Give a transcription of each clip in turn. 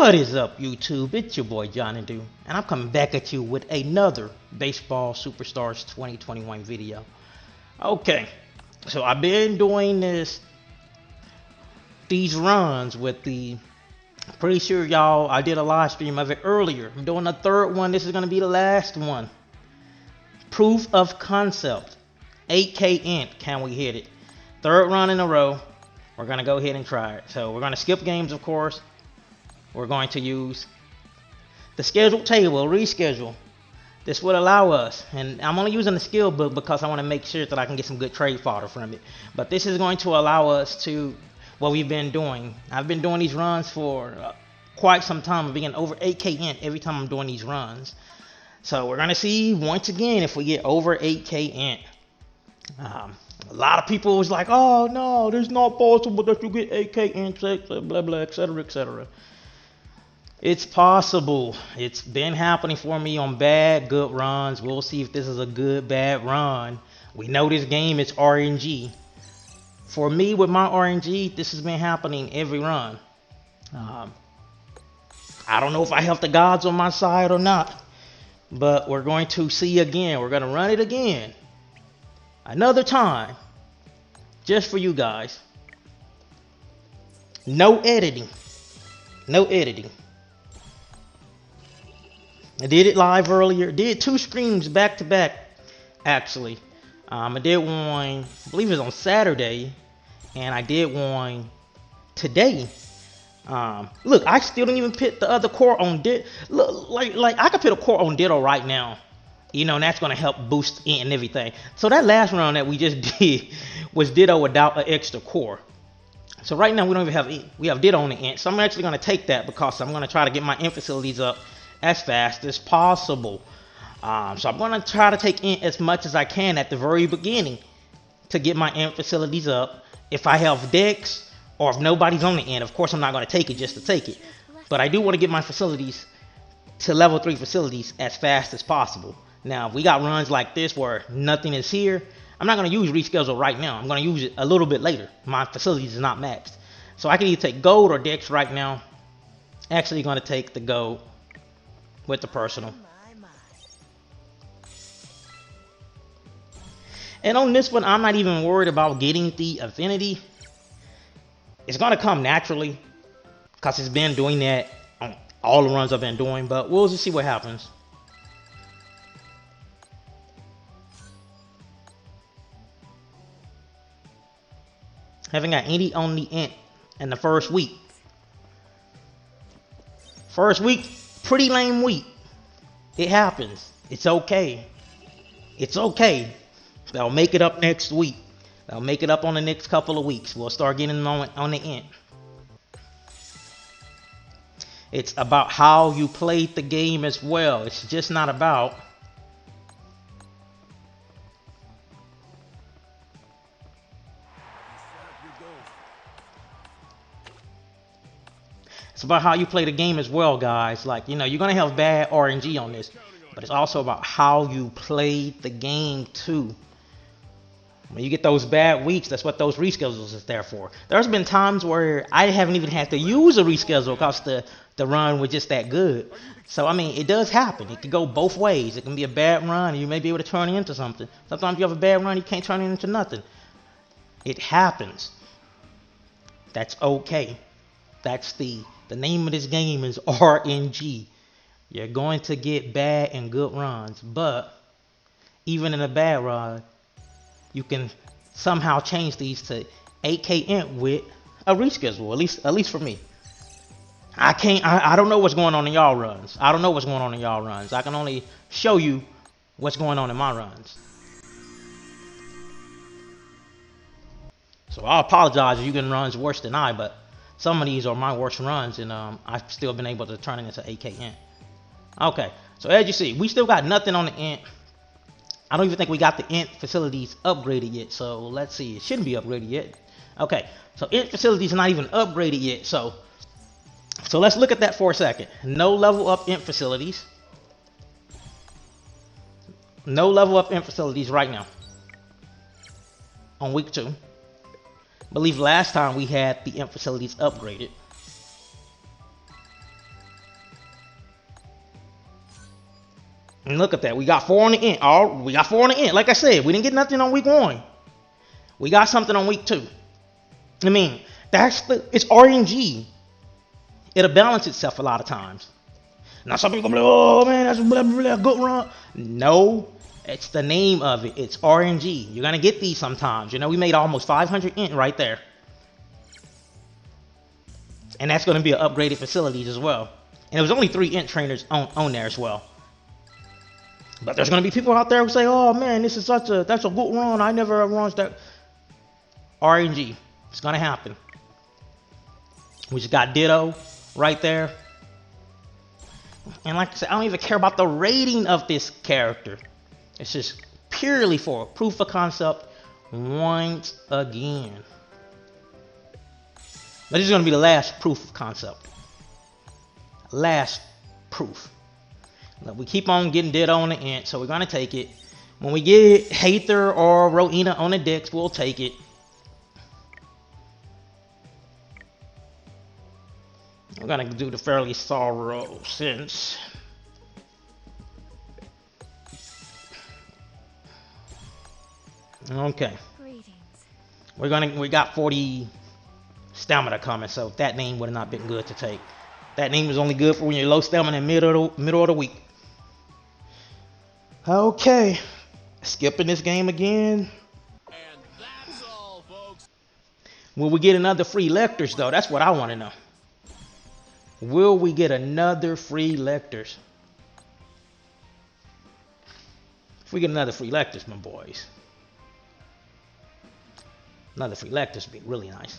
What is up, YouTube? It's your boy Johnny Do, and I'm coming back at you with another Baseball Superstars 2021 video. Okay, so I've been doing these runs with the. Pretty sure y'all, I did a live stream of it earlier. I'm doing a third one. This is gonna be the last one. Proof of concept. 8K int. Can we hit it? Third run in a row. We're gonna go ahead and try it. So we're gonna skip games, of course. We're going to use the schedule table, reschedule. This would allow us, and I'm only using the skill book because I want to make sure that I can get some good trade fodder from it. But this is going to allow us to, what we've been doing. I've been doing these runs for quite some time. I'm being over 8K int every time I'm doing these runs. So we're going to see once again if we get over 8K int. A lot of people was like, oh no, it's not possible that you get 8K int, blah blah, etc, etc. It's possible. It's been happening for me on bad, good runs. We'll see if this is a good, bad run. We know this game is RNG. For me, with my RNG, this has been happening every run. I don't know if I have the gods on my side or not, but we're going to see again. We're going to run it again. Another time. Just for you guys. No editing. No editing. I did it live earlier. Did 2 streams back to back, actually. I did one, I believe it was on Saturday, and I did one today. Look, I still didn't even put the other core on Ditto. Look, like I could put a core on Ditto right now, you know, and that's gonna help boost int and everything. So that last run that we just did was Ditto without an extra core. So right now we don't even have int. We have Ditto on the int. So I'm actually gonna take that because I'm gonna try to get my int facilities up as fast as possible. So I'm going to try to take in as much as I can at the very beginning to get my int facilities up. If I have decks or if nobody's on the int, of course I'm not going to take it just to take it. But I do want to get my facilities to level 3 facilities as fast as possible. Now, if we got runs like this where nothing is here, I'm not going to use reschedule right now. I'm going to use it a little bit later. My facilities is not maxed. So I can either take gold or decks right now. Actually going to take the gold with the personal. And on this one, I'm not even worried about getting the affinity. It's going to come naturally because it's been doing that on all the runs I've been doing, but we'll just see what happens. Haven't got any on the int in the first week. First week, pretty lame week. It happens. It's okay. It's okay. They'll make it up next week. They'll make it up on the next couple of weeks. We'll start getting them on the int. It's about how you played the game as well. It's just not about it's about how you play the game as well, guys. Like, you know, you're going to have bad RNG on this, but it's also about how you play the game too. When you get those bad weeks, that's what those reschedules is there for. There's been times where I haven't even had to use a reschedule because the run was just that good. So, I mean, it does happen. It can go both ways. It can be a bad run, and you may be able to turn it into something. Sometimes you have a bad run, you can't turn it into nothing. It happens. That's okay. That's the name of this game is RNG. You're going to get bad and good runs, but even in a bad run, you can somehow change these to 8K int with a reschedule. At least for me. I don't know what's going on in y'all runs. I don't know what's going on in y'all runs. I can only show you what's going on in my runs. So I apologize if you get runs worse than I, but some of these are my worst runs, and I've still been able to turn it into 8K int. Okay, so as you see, we still got nothing on the int. I don't even think we got the int facilities upgraded yet, so let's see. It shouldn't be upgraded yet. Okay, so int facilities are not even upgraded yet, so let's look at that for a second. No level up int facilities. No level up int facilities right now on week 2. I believe last time we had the int facilities upgraded. And look at that. We got 4 on the int. We got 4 on the int. Like I said, we didn't get nothing on week 1. We got something on week 2. I mean, it's RNG. It'll balance itself a lot of times. Now some people go, oh man, that's blah, blah, blah, good run. No, it's the name of it. It's RNG. You're gonna get these sometimes. You know, we made almost 500 int right there, and that's gonna be an upgraded facilities as well. And there was only 3 int trainers on there as well. But there's gonna be people out there who say, oh man, that's a good run. I never launched that. RNG. It's gonna happen. We just got Ditto right there. And like I said, I don't even care about the rating of this character. It's just purely for proof of concept once again. But this is going to be the last proof of concept. Last proof. Look, we keep on getting Ditto on the int, so we're going to take it. When we get Hater or Rowena on the decks, we'll take it. We're gonna do the Fairly Sorrow since okay. We got 40 stamina coming, so that name would have not been good to take. That name was only good for when you're low stamina in middle of the week. Okay, skipping this game again. And that's all, folks. Will we get another free lectors though? That's what I want to know. Will we get another free lectors? If we get another free lectors, my boys. Another free lectors would be really nice.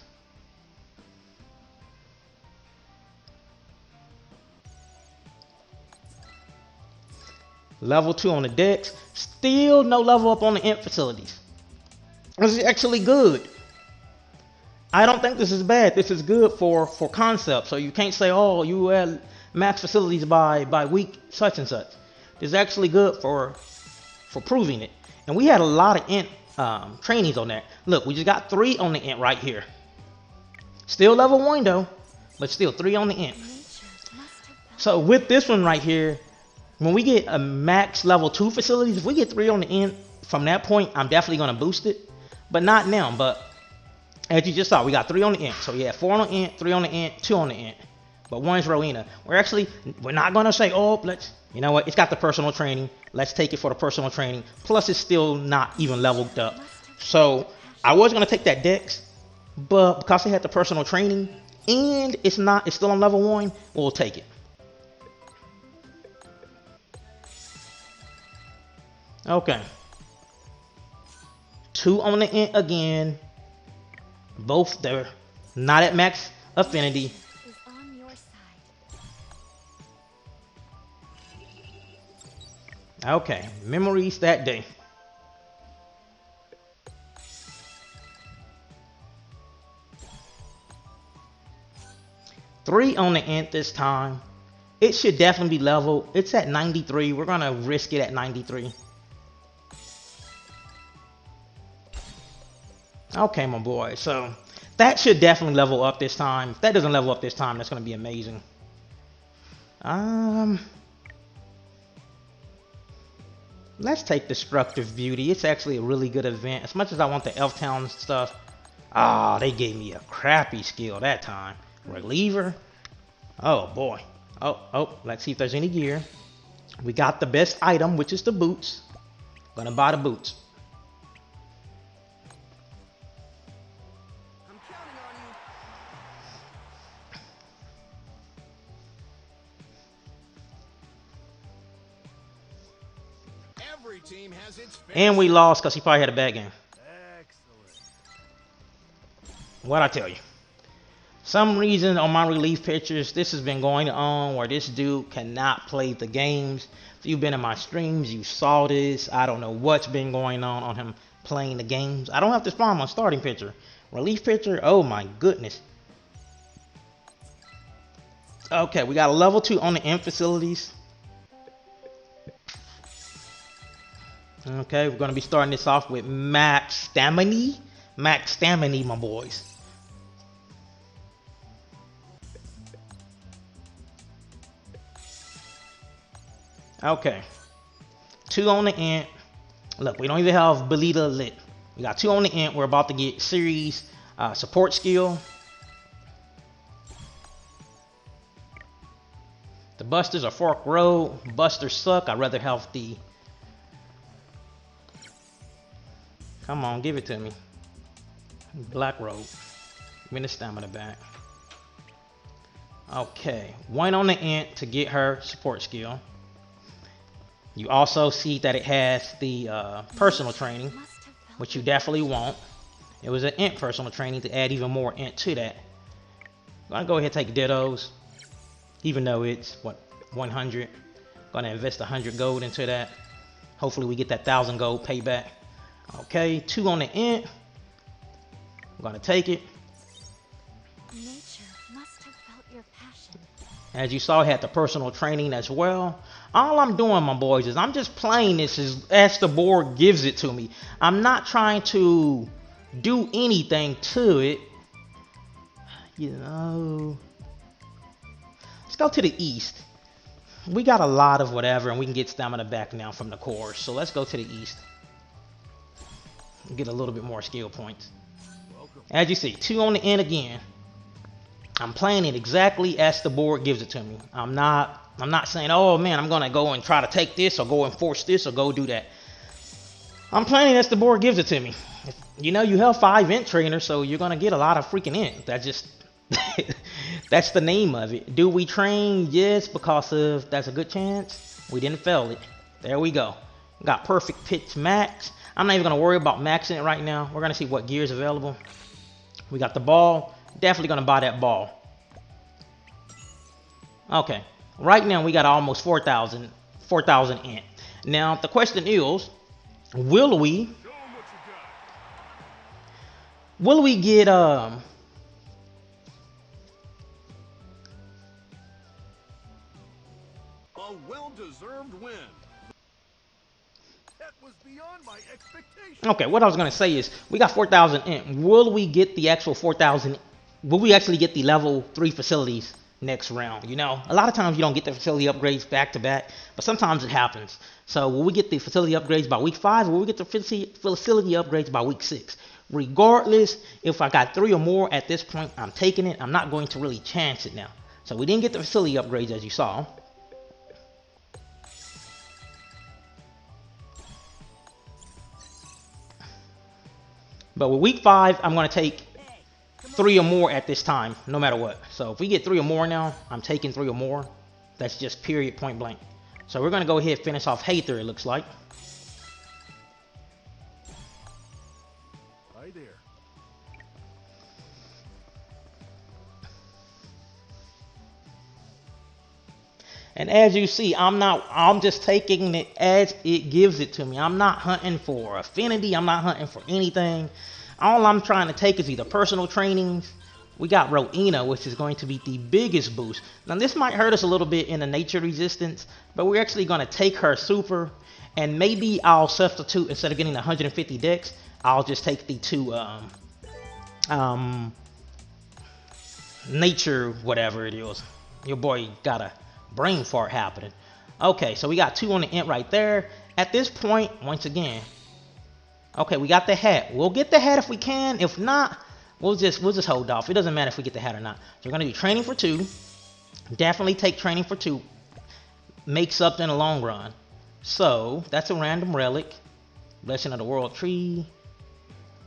Level 2 on the decks. Still no level up on the int facilities. This is actually good. I don't think this is bad. This is good for concept. So you can't say, oh, you had max facilities by week such and such. This is actually good for proving it. And we had a lot of int trainings on that. Look, we just got 3 on the int right here. Still level 1 though, but still 3 on the int. So with this one right here, when we get a max level 2 facilities, if we get 3 on the int from that point, I'm definitely going to boost it. But not now, but as you just saw, we got 3 on the int. So yeah, 4 on the int, 3 on the int, 2 on the int. But 1's Rowena. We're not going to say, oh, you know what? It's got the personal training. Let's take it for the personal training. Plus, it's still not even leveled up. So I was going to take that Dex, but because it had the personal training and it's still on level 1, we'll take it. Okay. 2 on the int again. Both they're not at max affinity. Okay, memories that day. Three on the int this time. It should definitely be level. It's at 93. We're gonna risk it at 93. Okay, my boy. So that should definitely level up this time. If that doesn't level up this time, that's gonna be amazing. Let's take Destructive Beauty. It's actually a really good event. As much as I want the Elf Town stuff, they gave me a crappy skill that time. Reliever. Oh boy. Oh, let's see if there's any gear. We got the best item, which is the boots. Gonna buy the boots. I'm counting on you. Every team has its And we lost because he probably had a bad game. Excellent. What'd I tell you? Some reason on my relief pictures, this has been going on where this dude cannot play the games. If you've been in my streams, you saw this. I don't know what's been going on him playing the games. I don't have to spawn my starting picture. Relief picture, oh my goodness. Okay, we got a level 2 on the int facilities. Okay, we're going to be starting this off with max stamina. Max stamina, my boys. Okay. 2 on the int. Look, we don't even have Belita lit. We got 2 on the int. We're about to get series support skill. The Busters are Fork Road. Busters suck. I'd rather have the... Come on, give it to me. Black Road. Give me the stamina back. Okay, 1 on the int to get her support skill. You also see that it has the personal training, which you definitely want. It was an int personal training to add even more int to that. I'm gonna go ahead and take dittos, even though it's what 100. Gonna invest 100 gold into that. Hopefully we get that 1,000 gold payback. Okay, 2 on the int. I'm gonna take it. Nature must have felt your passion. As you saw, I had the personal training as well. All I'm doing, my boys, is I'm just playing this as the board gives it to me. I'm not trying to do anything to it. You know. Let's go to the east. We got a lot of whatever, and we can get stamina back now from the course. So let's go to the east. Get a little bit more skill points. As you see, 2 on the end again. I'm playing it exactly as the board gives it to me. I'm not saying, oh man, I'm gonna go and try to take this or go and force this or go do that. I'm playing it as the board gives it to me. You know, you have 5 int trainers, so you're gonna get a lot of freaking int. That just that's the name of it. Do we train? Yes, because of that's a good chance. We didn't fail it. There we go. Got perfect pitch max. I'm not even gonna worry about maxing it right now. We're gonna see what gear is available. We got the ball. Definitely gonna buy that ball. Okay. Right now we got almost 4,000 int. Now the question is, will we get A well-deserved win. That was beyond my expectations. okay, what I was gonna say is we got 4,000 int. Will we get the actual 4,000? Will we actually get the level 3 facilities next round? You know, a lot of times you don't get the facility upgrades back to back, but sometimes it happens. So will we get the facility upgrades by week 5, or will we get the facility upgrades by week 6? Regardless, if I got 3 or more at this point, I'm taking it. I'm not going to really chance it now. So we didn't get the facility upgrades as you saw. But with week 5, I'm going to take 3 or more at this time, no matter what. So if we get 3 or more now, I'm taking 3 or more. That's just period, point blank. So we're going to go ahead and finish off Hather, it looks like. Hi there. And as you see, I'm just taking it as it gives it to me. I'm not hunting for affinity. I'm not hunting for anything. All I'm trying to take is either personal trainings. We got Roena, which is going to be the biggest boost. Now this might hurt us a little bit in the nature resistance, but we're actually going to take her super, and maybe I'll substitute, instead of getting 150 dex, I'll just take the 2 nature whatever it is. Your boy got a brain fart happening. Okay, so we got 2 on the int right there. At this point, once again, okay, we got the hat. We'll get the hat if we can. If not, we'll just hold off. It doesn't matter if we get the hat or not. So we're gonna do training for 2. Definitely take training for 2. Makes up in the long run. So that's a random relic. Blessing of the World Tree.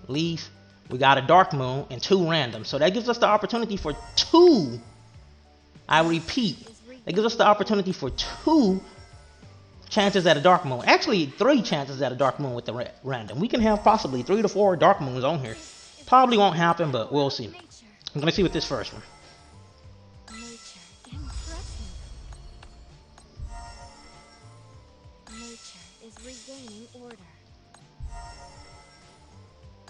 Leaf. We got a Dark Moon and 2 random. So that gives us the opportunity for 2. I repeat, that gives us the opportunity for 2 chances at a Dark Moon. Actually, 3 chances at a Dark Moon with the random. We can have possibly 3 to 4 Dark Moons on here. Probably won't happen, but we'll see. I'm going to see with this first one. Nature, impressive. Nature is regaining order.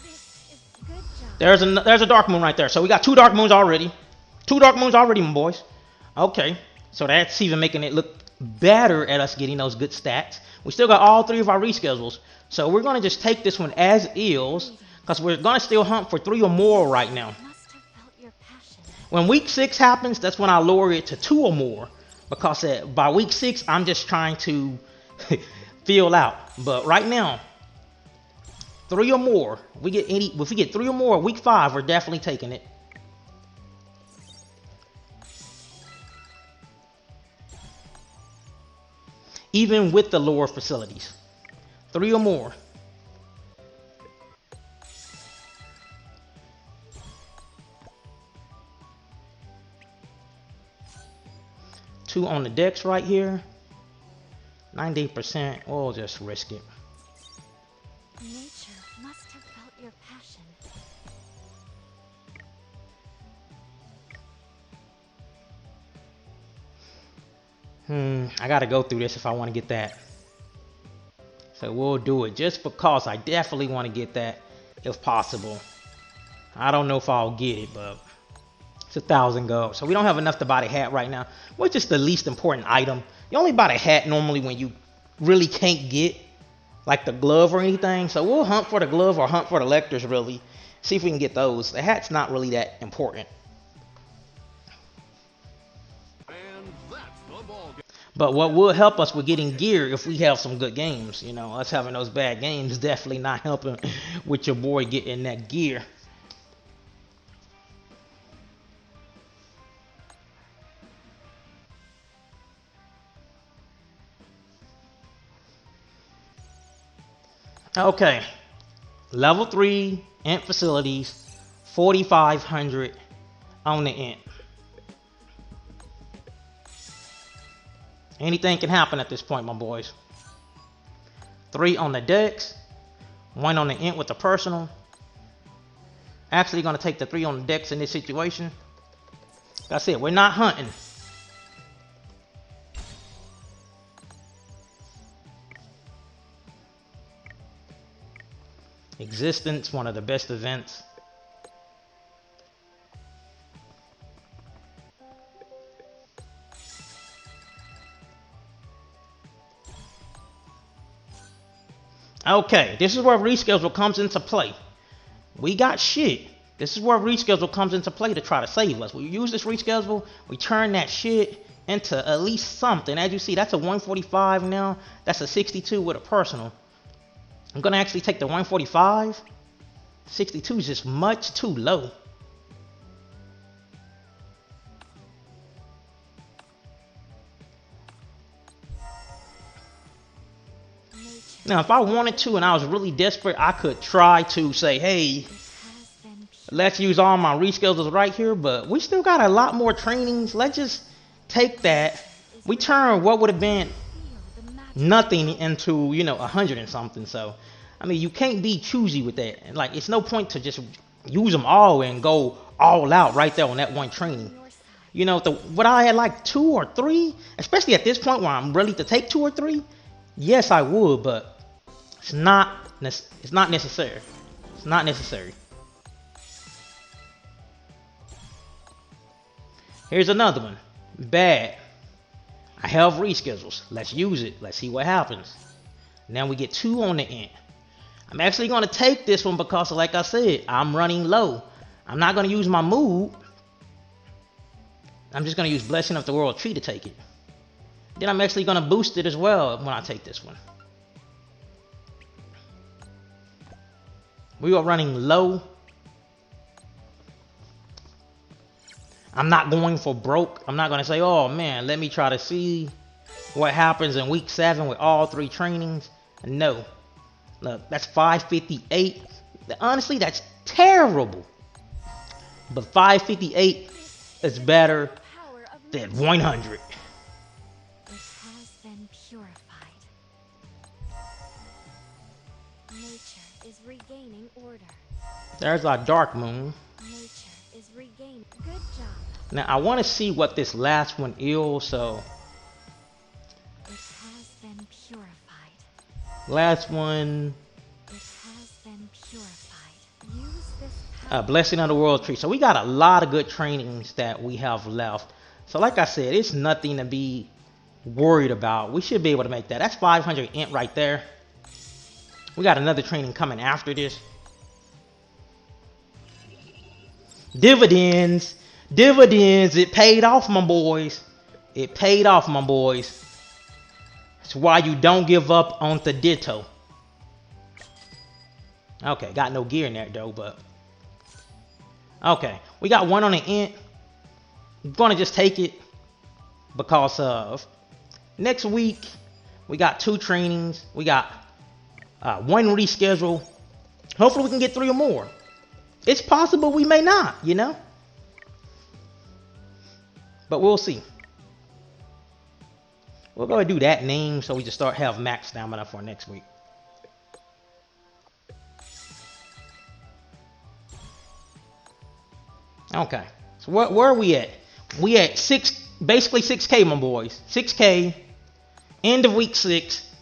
This is good job. There's a Dark Moon right there. So we got 2 Dark Moons already. 2 Dark Moons already, my boys. Okay, so that's even making it look better at us getting those good stats. We still got all 3 of our reschedules. So we're going to just take this one as is, because we're going to still hunt for 3 or more right now. Must have felt your passion. When week 6 happens, that's when I lower it to 2 or more. Because by week 6, I'm just trying to fill out. But right now, 3 or more. If we get 3 or more week 5, we're definitely taking it. Even with the lower facilities. 3 or more. Two on the decks right here. 98%. We'll just risk it. Nature must have felt your passion. I gotta go through this if I want to get that. So we'll do it just because I definitely want to get that if possible. I don't know if I'll get it, but it's 1,000 gold. So we don't have enough to buy the hat right now, which is the least important item. You only buy the hat normally when you really can't get like the glove or anything. So we'll hunt for the glove or hunt for the lectors really. See if we can get those. The hat's not really that important. And that's the ball game. But what will help us with getting gear if we have some good games. You know, us having those bad games definitely not helping with your boy getting that gear. Okay, level 3 int facilities, 4,500 on the int. Anything can happen at this point, my boys. 3 on the decks, 1 on the int with the personal. Actually gonna take the 3 on the decks in this situation. Like I said, we're not hunting. Existence, one of the best events. Okay, this is where reschedule comes into play. We got shit. This is where reschedule comes into play to try to save us. We use this reschedule, we turn that shit into at least something. As you see, that's a 145 now. That's a 62 with a personal. I'm gonna actually take the 145. 62 is just much too low. Now, if I wanted to and I was really desperate, I could try to say, hey, let's use all my reschedules right here, but we still got a lot more trainings. Let's just take that. We turn what would have been nothing into, 100 and something. So, I mean, you can't be choosy with that. And like, it's no point to just use them all and go all out right there on that one training. You know, what I had like 2 or 3, especially at this point where I'm ready to take 2 or 3, yes, I would, but it's not necessary. It's not necessary. Here's another one. Bad. I have reschedules. Let's use it. Let's see what happens. Now we get 2 on the end. I'm actually going to take this one because, like I said, I'm running low. I'm not going to use my mood. I'm just going to use Blessing of the World Tree to take it. Then I'm actually going to boost it as well when I take this one. We are running low. I'm not going for broke. I'm not going to say, oh man, let me try to see what happens in week 7 with all 3 trainings. No. Look, that's 558. Honestly, that's terrible. But 558 is better than 100. Regaining order. There's our dark moon. Nature is regaining. Good job. Now I want to see what this last one is, so it has been purified. Last one. It has been purified. Use this Blessing of the World Tree. So we got a lot of good trainings that we have left. So like I said, it's nothing to be worried about. We should be able to make that. That's 500 int right there. We got another training coming after this. Dividends. Dividends. It paid off, my boys. It paid off, my boys. It's why you don't give up on the Ditto. Okay, got no gear in there though, but okay, we got one on the end. I'm gonna just take it because of next week we got 2 trainings. We got 1 reschedule. Hopefully we can get 3 or more. It's possible we may not, you know, but we'll see. We'll go ahead and do that name so we just start have max stamina for next week. Okay, so where are we at? We at basically 6K, my boys. 6K, end of week 6,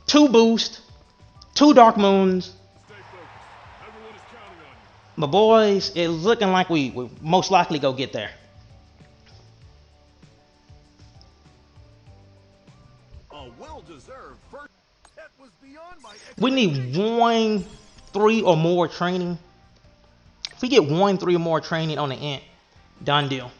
2 boost, 2 dark moons. Stay focused. Everyone is counting on you. My boys, it's looking like we most likely go get there. A well-deserved first. That was beyond my We need 1, 3 or more training. If we get 1, 3 or more training on the end, done deal.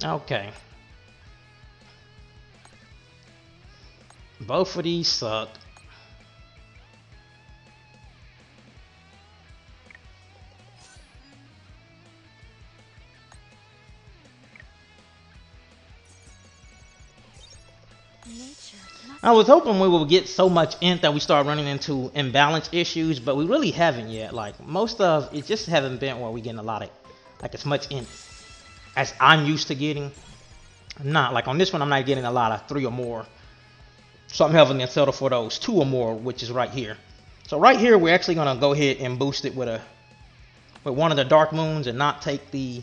Okay. Both of these suck. Nature must I was hoping we would get so much int that we start running into imbalance issues, but we really haven't yet. Like most of it just haven't been where we getting a lot of like as much int as I'm used to getting. Not like on this one I'm not getting a lot of 3 or more. So I'm having to settle for those 2 or more, which is right here. So right here we're actually gonna go ahead and boost it with one of the dark moons and not take the.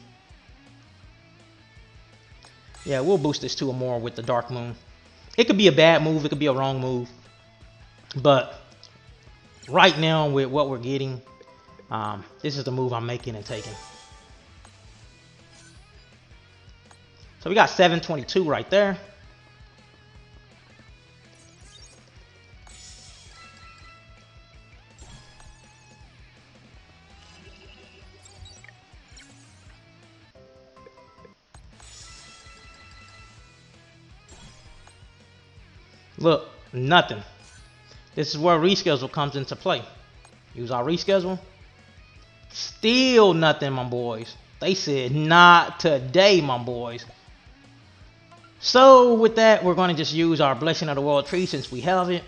Yeah, we'll boost this 2 or more with the dark moon. It could be a bad move, it could be a wrong move. But right now with what we're getting, this is the move I'm making and taking. So we got 722 right there. Look, nothing. This is where reschedule comes into play. Use our reschedule. Still nothing, my boys. They said not today, my boys. So with that, we're going to just use our Blessing of the World Tree since we have it.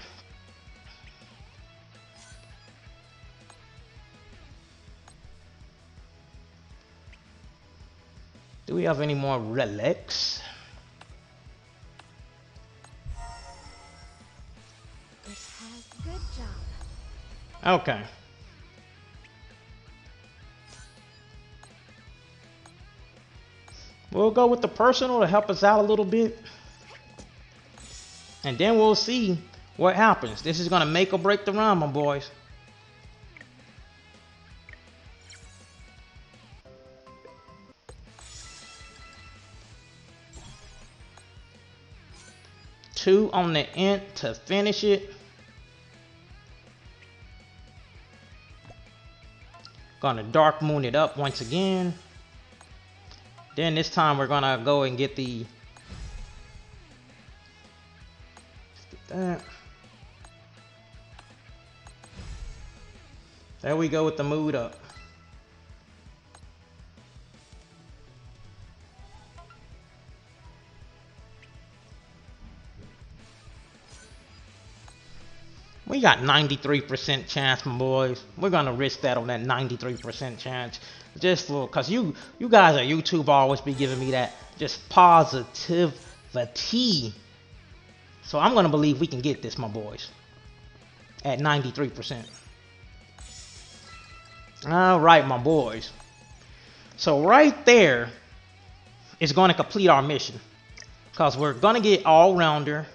Do we have any more relics? it has good job. Okay. We'll go with the personal to help us out a little bit. And then we'll see what happens. This is going to make or break the run, my boys. Two on the int to finish it. Gonna dark moon it up once again. Then this time we're gonna go and get the. That. There we go with the mood up. We got 93% chance, my boys. We're gonna risk that on that 93% chance. Just for, cause you guys at YouTube always be giving me that just positivity. So I'm gonna believe we can get this, my boys. At 93%. Alright, my boys. So right there is gonna complete our mission. Because we're going to get all-rounder.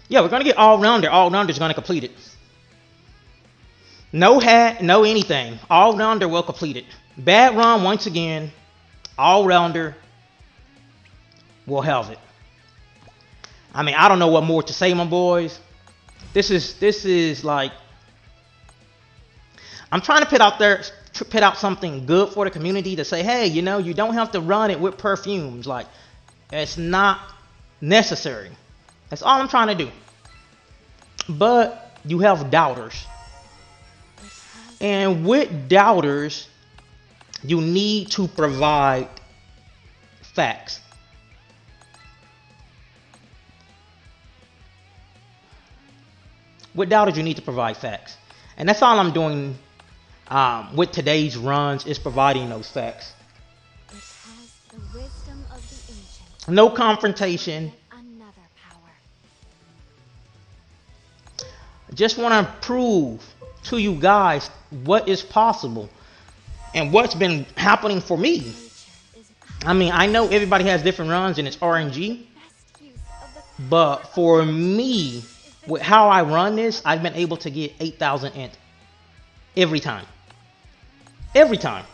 Yeah, we're going to get all-rounder. All-rounder is going to complete it. No hat, no anything. All-rounder will complete it. Bad run once again. All-rounder will have it. I mean, I don't know what more to say, my boys. This is like, I'm trying to put out something good for the community to say, hey, you know, you don't have to run it with perfumes. Like, it's not necessary. That's all I'm trying to do. But you have doubters. And with doubters, you need to provide facts. With doubters, you need to provide facts. And that's all I'm doing with today's runs, is providing those facts. It has the wisdom of the ancient. No confrontation. Another power. Just want to prove to you guys what is possible and what's been happening for me. Nature is I mean, I know everybody has different runs and it's RNG, best use of the but for me, with how I run this, I've been able to get 8,000 int every time. Every time.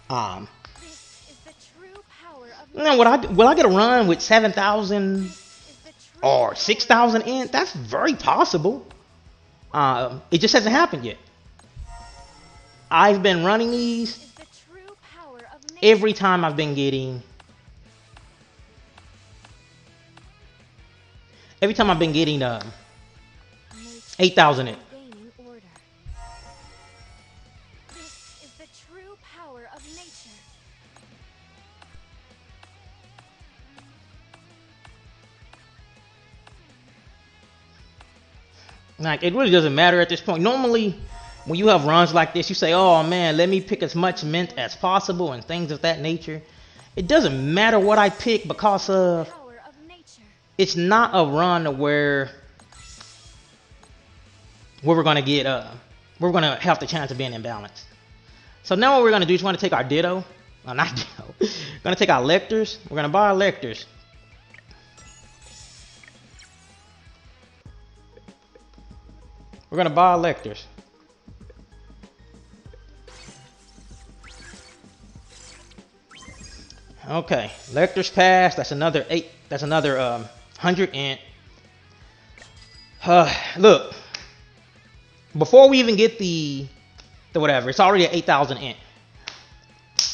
This is the true power of Now, will I get a run with 7,000 This is the true or power 6,000 int? That's very possible. It just hasn't happened yet. I've been running these is the true power of nature. every time. I've been getting. Every time I've been getting Nature 8,000 int. gaining order. This is the true power of nature. Like, it really doesn't matter at this point. Normally, when you have runs like this, you say, oh man, let me pick as much mint as possible and things of that nature. It doesn't matter what I pick because of Power of nature. it's not a run where we're gonna get we're gonna have the chance of being imbalanced. So now what we're gonna do is we're gonna take our Ditto, not Ditto. We're gonna take our Lectors. We're gonna buy our Lectors. We're gonna buy our Lectors. Okay, Lectors pass. That's another 8. That's another 100 int. Look, before we even get the whatever, it's already at 8,000 int.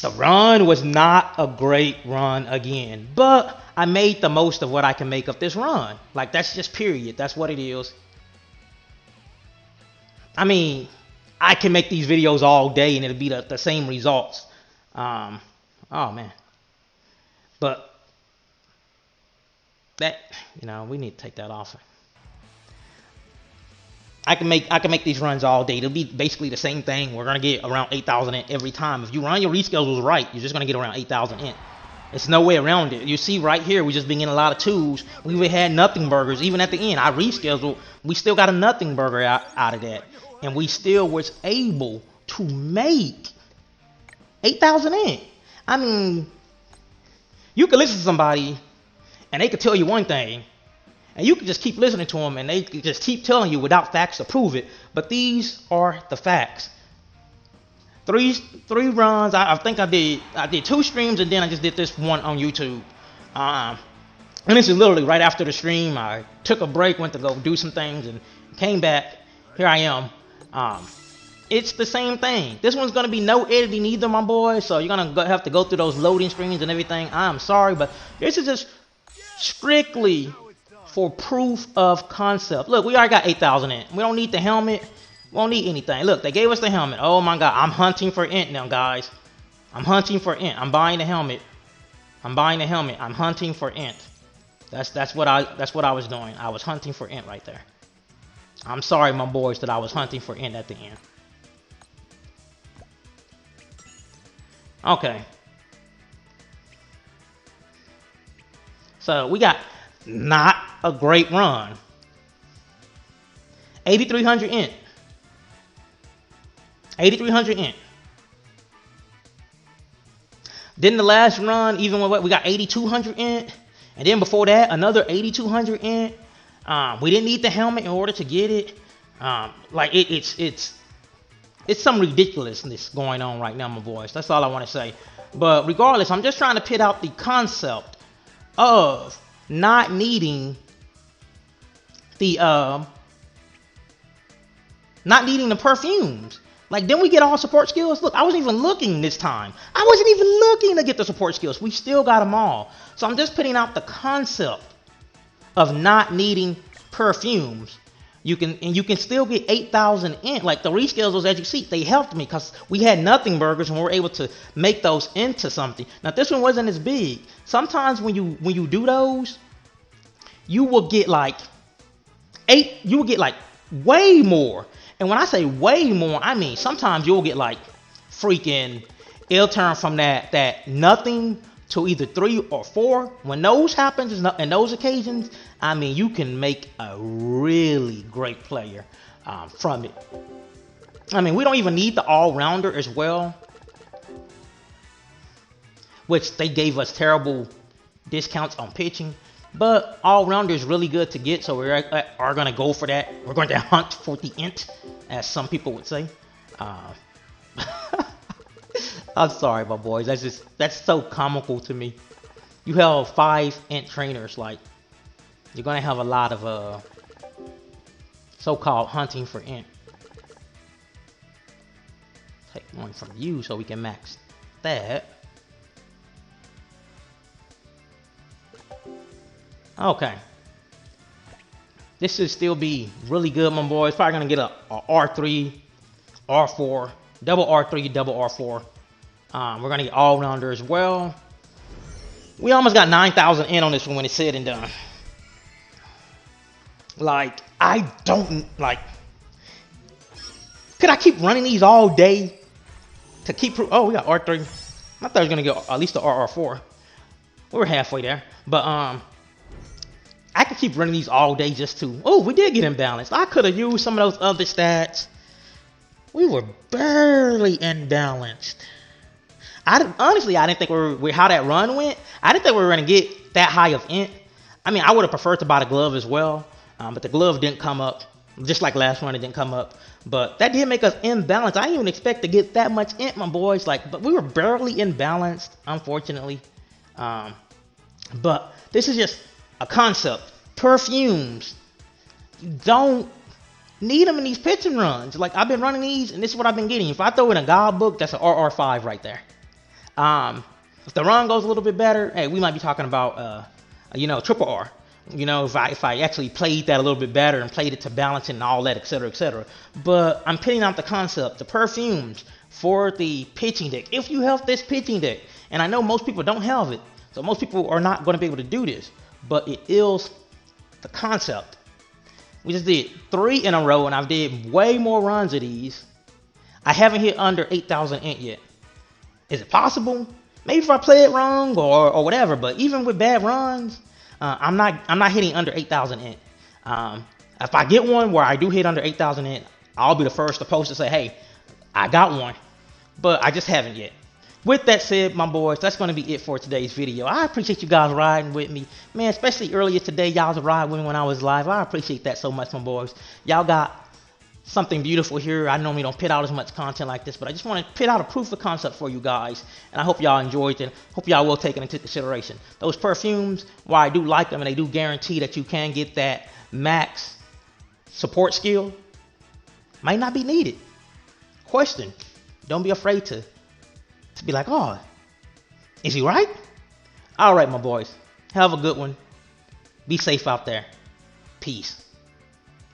The run was not a great run again, but I made the most of what I can make of this run. Like, that's just period. That's what it is. I mean, I can make these videos all day and it'll be the same results. Oh man. But that, you know, we need to take that off. I can make these runs all day. It'll be basically the same thing. We're gonna get around 8,000 int every time. If you run your reschedules right, you're just gonna get around 8,000 int. There's no way around it. You see right here, we just been getting a lot of twos. We had nothing burgers. Even at the end, I rescheduled. We still got a nothing burger out of that. And we still was able to make 8,000 int. I mean, you could listen to somebody and they could tell you one thing. And you can just keep listening to them and they can just keep telling you without facts to prove it. But these are the facts. Three runs. I think I did 2 streams and then I just did this one on YouTube. And this is literally right after the stream. I took a break, went to go do some things, and came back. Here I am. It's the same thing. This one's gonna be no editing either, my boy. So you're gonna have to go through those loading screens and everything. I'm sorry, but this is just strictly for proof of concept. Look, we already got 8,000 int. We don't need the helmet. We don't need anything. Look, they gave us the helmet. Oh my god, I'm hunting for int now, guys. I'm hunting for int. I'm buying the helmet. I'm buying the helmet. I'm hunting for int. That's what I was doing. I was hunting for int right there. I'm sorry, my boys, that I was hunting for int at the end. Okay. So we got not a great run. 8,300 int. 8,300 int. Then the last run, even with what we got 8,200 in it, and then before that another 8,200 in it. We didn't need the helmet in order to get it. Like it's some ridiculousness going on right now, my boys. That's all I want to say. But regardless, I'm just trying to pit out the concept of not needing the perfumes. Like, then we get all support skills. Look, I wasn't even looking this time. I wasn't even looking to get the support skills. We still got them all. So I'm just putting out the concept of not needing perfumes. You can still get 8,000 in. Like the rescales, those as you see, they helped me because we had nothing burgers and we were able to make those into something. Now this one wasn't as big. Sometimes when you do those, you will get like way more. And when I say way more, I mean sometimes you'll get like freaking, it'll turn from that nothing to either 3 or 4. When those happens in those occasions, I mean you can make a really great player from it. I mean, we don't even need the all-rounder as well, which they gave us terrible discounts on pitching. But all-rounder is really good to get, so we are going to go for that. We're going to hunt for the int, as some people would say. I'm sorry, my boys. That's so comical to me. You have 5 int trainers, like you're going to have a lot of so-called hunting for int. Take one from you so we can max that. Okay. This should still be really good, my boys. Probably gonna get a R3, R4, double R3, double R4. We're gonna get all-rounder as well. We almost got 9,000 in on this one when it's said and done. Like, I don't like. Could I keep running these all day to keep? Oh, we got R3. I thought I was gonna get at least the RR4. We were halfway there, but I could keep running these all day just to. Oh, we did get imbalanced. I could have used some of those other stats. We were barely imbalanced. Honestly, I didn't think we how that run went. I didn't think we were gonna get that high of int. I mean, I would have preferred to buy the glove as well, but the glove didn't come up. Just like last run, it didn't come up. But that did make us imbalanced. I didn't even expect to get that much int, my boys. Like, but we were barely imbalanced, unfortunately. But this is just a concept. Perfumes, you don't need them in these pitching runs. Like, I've been running these, and this is what I've been getting. If I throw in a guidebook, that's an RR5 right there. If the run goes a little bit better, hey, we might be talking about triple R. You know, if I actually played that a little bit better and played it to balance it and all that, etc., etc. But I'm pitting out the concept, the perfumes for the pitching deck. If you have this pitching deck, and I know most people don't have it, so most people are not going to be able to do this, but it is the concept. We just did 3 in a row, and I've did way more runs of these. I haven't hit under 8,000 int yet. Is it possible? Maybe if I play it wrong or whatever. But even with bad runs, I'm not hitting under 8,000 int. If I get one where I do hit under 8,000 int, I'll be the first to post to say, hey, I got one. But I just haven't yet. With that said, my boys, that's going to be it for today's video. I appreciate you guys riding with me. Man, especially earlier today, y'all was riding with me when I was live. I appreciate that so much, my boys. Y'all got something beautiful here. I normally don't put out as much content like this, but I just want to put out a proof of concept for you guys. And I hope y'all enjoyed it. Hope y'all will take it into consideration. Those perfumes, while I do like them and they do guarantee that you can get that max support skill, might not be needed. Question. Don't be afraid to be like, oh, is he right? All right, my boys. Have a good one. Be safe out there. Peace.